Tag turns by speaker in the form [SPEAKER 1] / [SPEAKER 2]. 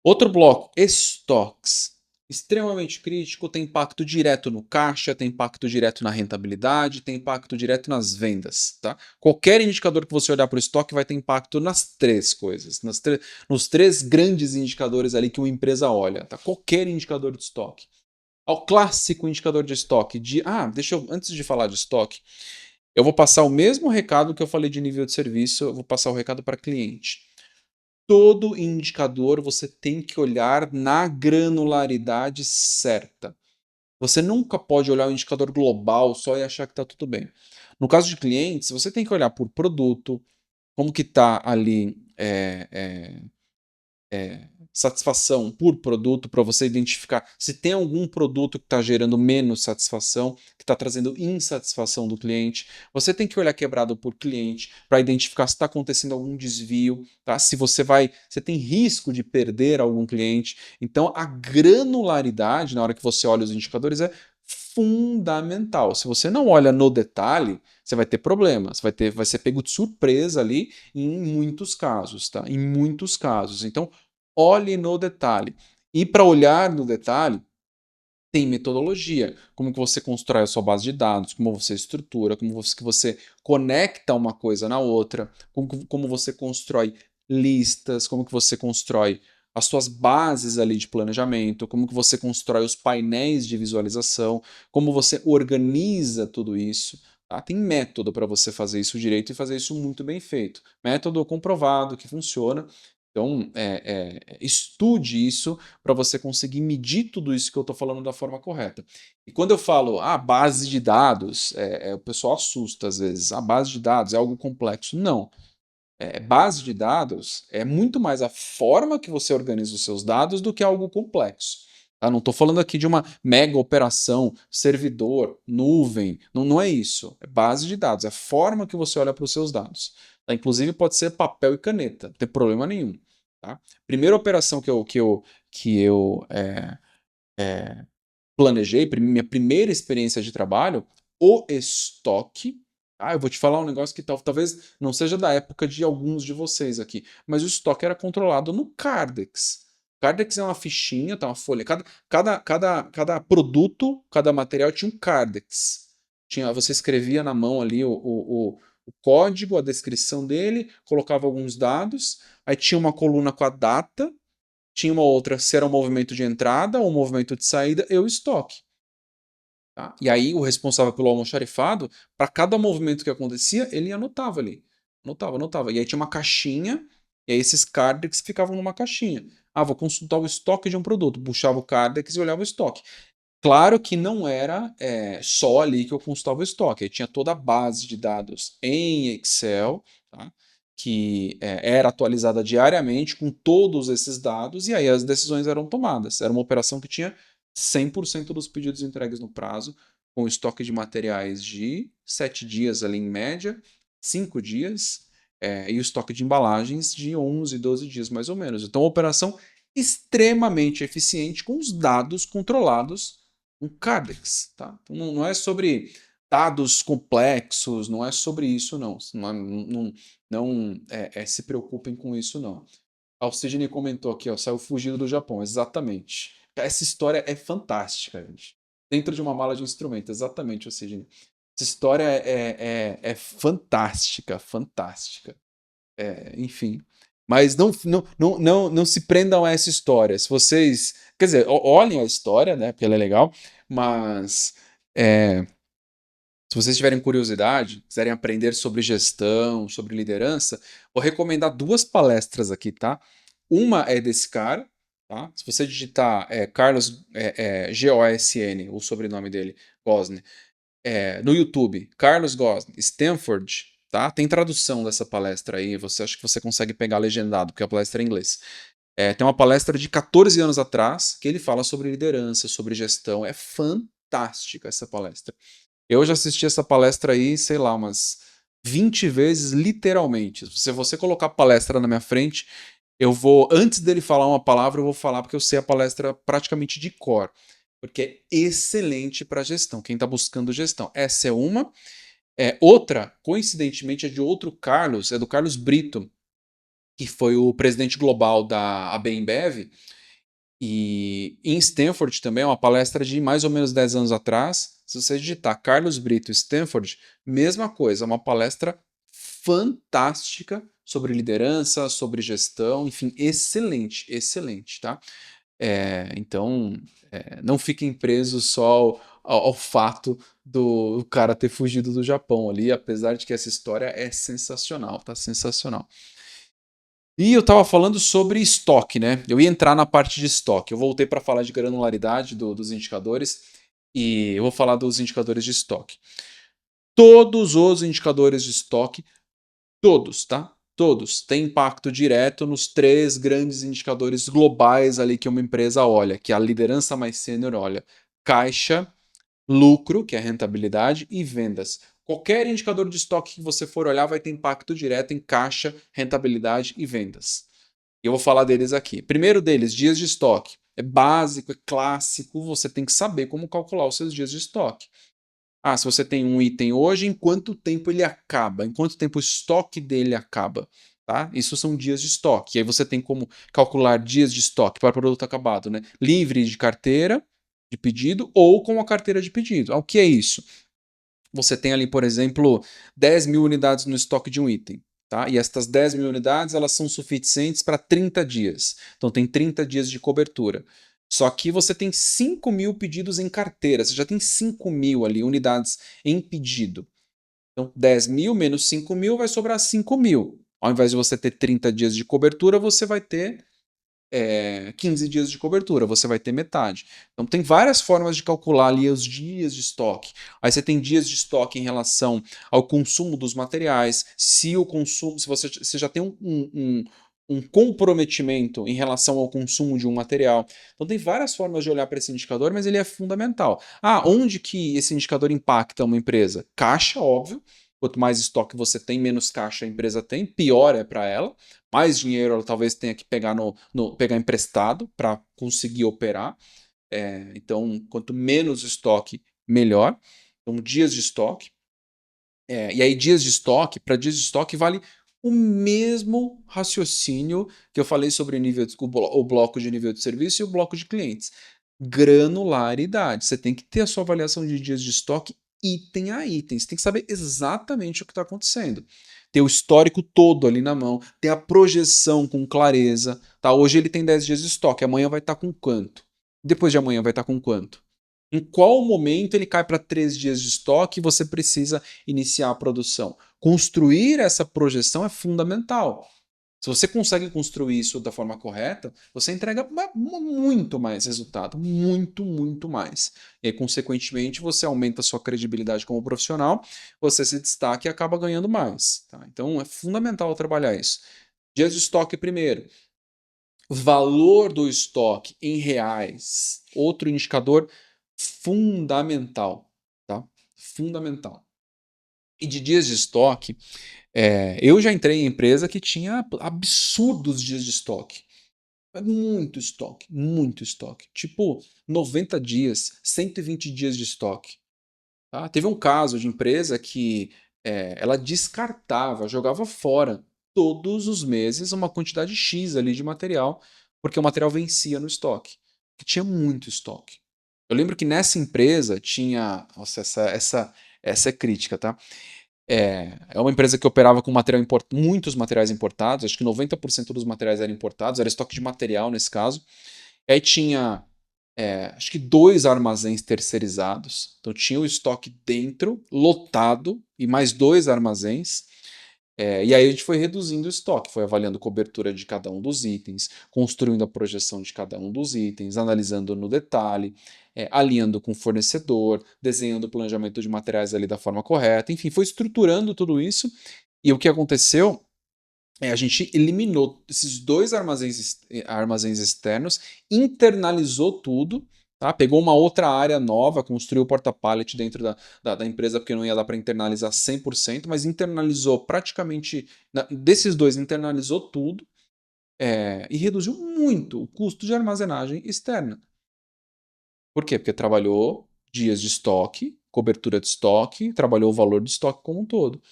[SPEAKER 1] Outro bloco, estoques. Extremamente crítico, tem impacto direto no caixa, tem impacto direto na rentabilidade, tem impacto direto nas vendas. Tá? Qualquer indicador que você olhar para o estoque vai ter impacto nas três coisas, nos três grandes indicadores ali que uma empresa olha. Tá? Qualquer indicador de estoque. Ao clássico indicador de estoque. Antes de falar de estoque, eu vou passar o mesmo recado que eu falei de nível de serviço, eu vou passar o recado para cliente. Todo indicador você tem que olhar na granularidade certa. Você nunca pode olhar o indicador global só e achar que está tudo bem. No caso de clientes, você tem que olhar por produto, como que está ali satisfação por produto, para você identificar se tem algum produto que está gerando menos satisfação, que está trazendo insatisfação do cliente. Você tem que olhar quebrado por cliente para identificar se está acontecendo algum desvio, tá? Se você tem risco de perder algum cliente. Então, a granularidade, na hora que você olha os indicadores, é fundamental. Se você não olha no detalhe, você vai ter problemas, vai ser pego de surpresa ali em muitos casos, tá? Em muitos casos. Então, olhe no detalhe. E para olhar no detalhe, tem metodologia, como que você constrói a sua base de dados, como você estrutura, que você conecta uma coisa na outra, como você constrói listas, como que você constrói as suas bases ali de planejamento, como que você constrói os painéis de visualização, como você organiza tudo isso. Tá? Tem método para você fazer isso direito e fazer isso muito bem feito. Método comprovado que funciona. Então, estude isso para você conseguir medir tudo isso que eu estou falando da forma correta. E quando eu falo, base de dados, o pessoal assusta às vezes. A base de dados é algo complexo. Não. Base de dados é muito mais a forma que você organiza os seus dados do que algo complexo. Tá? Não estou falando aqui de uma mega operação, servidor, nuvem. Não, não é isso. É base de dados, é a forma que você olha para os seus dados. Tá? Inclusive pode ser papel e caneta, não tem problema nenhum. Tá? Primeira operação que eu planejei, minha primeira experiência de trabalho, o estoque. Eu vou te falar um negócio que talvez não seja da época de alguns de vocês aqui, mas o estoque era controlado no Cardex. Cardex é uma fichinha, tá, uma folha. Cada produto, cada material tinha um Cardex. Você escrevia na mão ali o código, a descrição dele, colocava alguns dados, aí tinha uma coluna com a data, tinha uma outra se era um movimento de entrada ou um movimento de saída e o estoque. Tá? E aí o responsável pelo almoxarifado, para cada movimento que acontecia, ele anotava ali. Anotava. E aí tinha uma caixinha, e aí esses cardex ficavam numa caixinha. Vou consultar o estoque de um produto. Puxava o cardex e olhava o estoque. Claro que não era só ali que eu consultava o estoque. Aí tinha toda a base de dados em Excel, tá? Que era atualizada diariamente com todos esses dados, e aí as decisões eram tomadas. Era uma operação que tinha 100% dos pedidos entregues no prazo, com estoque de materiais de 7 dias ali em média, 5 dias, e o estoque de embalagens de 11, 12 dias mais ou menos. Então, uma operação extremamente eficiente com os dados controlados no Cardex. Tá? Então, não é sobre dados complexos, não é sobre isso, não. Não se preocupem com isso, não. O Sidney comentou aqui, ó, saiu fugido do Japão, exatamente. Essa história é fantástica, gente. Dentro de uma mala de instrumento, exatamente, o Sidney. Essa história é fantástica, fantástica. Enfim. Mas não se prendam a essa história. Se vocês. Quer dizer, olhem a história, né? Porque ela é legal, mas. Se vocês tiverem curiosidade, quiserem aprender sobre gestão, sobre liderança, vou recomendar duas palestras aqui, tá? Uma é desse cara, tá? Se você digitar Carlos Gosn, o sobrenome dele, Gosn, no YouTube, Carlos Gosn, Stanford, tá? Tem tradução dessa palestra aí, você acha que você consegue pegar legendado, porque a palestra é em inglês. Tem uma palestra de 14 anos atrás que ele fala sobre liderança, sobre gestão. É fantástica essa palestra. Eu já assisti essa palestra aí, sei lá, umas 20 vezes, literalmente. Se você colocar a palestra na minha frente, eu vou, antes dele falar uma palavra, eu vou falar porque eu sei a palestra praticamente de cor. Porque é excelente para gestão, quem está buscando gestão. Essa é uma. Outra, coincidentemente, é de outro Carlos, é do Carlos Brito. que foi o presidente global da AB InBev, e em Stanford também, é uma palestra de mais ou menos 10 anos atrás. Se você digitar Carlos Brito Stanford, mesma coisa, uma palestra fantástica sobre liderança, sobre gestão, enfim, excelente, excelente, tá? Então, não fiquem presos só ao fato do cara ter fugido do Japão ali, apesar de que essa história é sensacional, tá sensacional. E eu estava falando sobre estoque, né? Eu ia entrar na parte de estoque. Eu voltei para falar de granularidade dos indicadores e eu vou falar dos indicadores de estoque. Todos os indicadores de estoque, todos, tá? Todos têm impacto direto nos três grandes indicadores globais ali que uma empresa olha, que a liderança mais sênior olha: caixa, lucro, que é rentabilidade, e vendas. Qualquer indicador de estoque que você for olhar vai ter impacto direto em caixa, rentabilidade e vendas. E eu vou falar deles aqui. Primeiro deles, dias de estoque. É básico, é clássico, você tem que saber como calcular os seus dias de estoque. Se você tem um item hoje, em quanto tempo ele acaba? Em quanto tempo o estoque dele acaba? Tá? Isso são dias de estoque. E aí você tem como calcular dias de estoque para produto acabado, né? Livre de carteira de pedido ou com a carteira de pedido. O que é isso? Você tem ali, por exemplo, 10 mil unidades no estoque de um item. Tá? E estas 10 mil unidades elas são suficientes para 30 dias. Então tem 30 dias de cobertura. Só que você tem 5 mil pedidos em carteira. Você já tem 5 mil ali unidades em pedido. Então 10 mil menos 5 mil vai sobrar 5 mil. Ao invés de você ter 30 dias de cobertura, você vai ter 15 dias de cobertura, você vai ter metade. Então tem várias formas de calcular ali os dias de estoque. Aí você tem dias de estoque em relação ao consumo dos materiais, se o consumo, se você já tem um comprometimento em relação ao consumo de um material. Então tem várias formas de olhar para esse indicador, mas ele é fundamental. Onde que esse indicador impacta uma empresa? Caixa, óbvio. Quanto mais estoque você tem, menos caixa a empresa tem, pior é para ela. Mais dinheiro ela talvez tenha que pegar, pegar emprestado para conseguir operar. Então, quanto menos estoque, melhor. Então, dias de estoque. E aí, dias de estoque, para dias de estoque, vale o mesmo raciocínio que eu falei sobre o bloco de nível de serviço e o bloco de clientes. Granularidade. Você tem que ter a sua avaliação de dias de estoque item a item. Você tem que saber exatamente o que está acontecendo. Ter o histórico todo ali na mão, ter a projeção com clareza. Tá? Hoje ele tem 10 dias de estoque, amanhã vai estar com quanto? Depois de amanhã vai estar com quanto? Em qual momento ele cai para 3 dias de estoque e você precisa iniciar a produção? Construir essa projeção é fundamental. Se você consegue construir isso da forma correta, você entrega muito mais resultado, muito, muito mais. E aí, consequentemente, você aumenta a sua credibilidade como profissional, você se destaca e acaba ganhando mais. Tá? Então, é fundamental trabalhar isso. Dias de estoque primeiro. Valor do estoque em reais. Outro indicador fundamental. Tá? Fundamental. E de dias de estoque, eu já entrei em empresa que tinha absurdos dias de estoque. Muito estoque, muito estoque. Tipo, 90 dias, 120 dias de estoque. Tá? Teve um caso de empresa que ela descartava, jogava fora todos os meses uma quantidade X ali de material, porque o material vencia no estoque. Que tinha muito estoque. Eu lembro que nessa empresa tinha. Nossa, essa é crítica, tá? É uma empresa que operava com muitos materiais importados, acho que 90% dos materiais eram importados, era estoque de material nesse caso. E aí tinha, acho que 2 armazéns terceirizados. Então tinha o estoque dentro, lotado, e mais 2 armazéns. E aí a gente foi reduzindo o estoque, foi avaliando cobertura de cada um dos itens, construindo a projeção de cada um dos itens, analisando no detalhe, alinhando com o fornecedor, desenhando o planejamento de materiais ali da forma correta, enfim, foi estruturando tudo isso. E o que aconteceu a gente eliminou esses 2 armazéns externos, internalizou tudo, tá? Pegou uma outra área nova, construiu o porta-pallet dentro da empresa, porque não ia dar para internalizar 100%, mas internalizou praticamente, desses dois, internalizou tudo e reduziu muito o custo de armazenagem externa. Por quê? Porque trabalhou dias de estoque, cobertura de estoque, trabalhou o valor de estoque como um todo.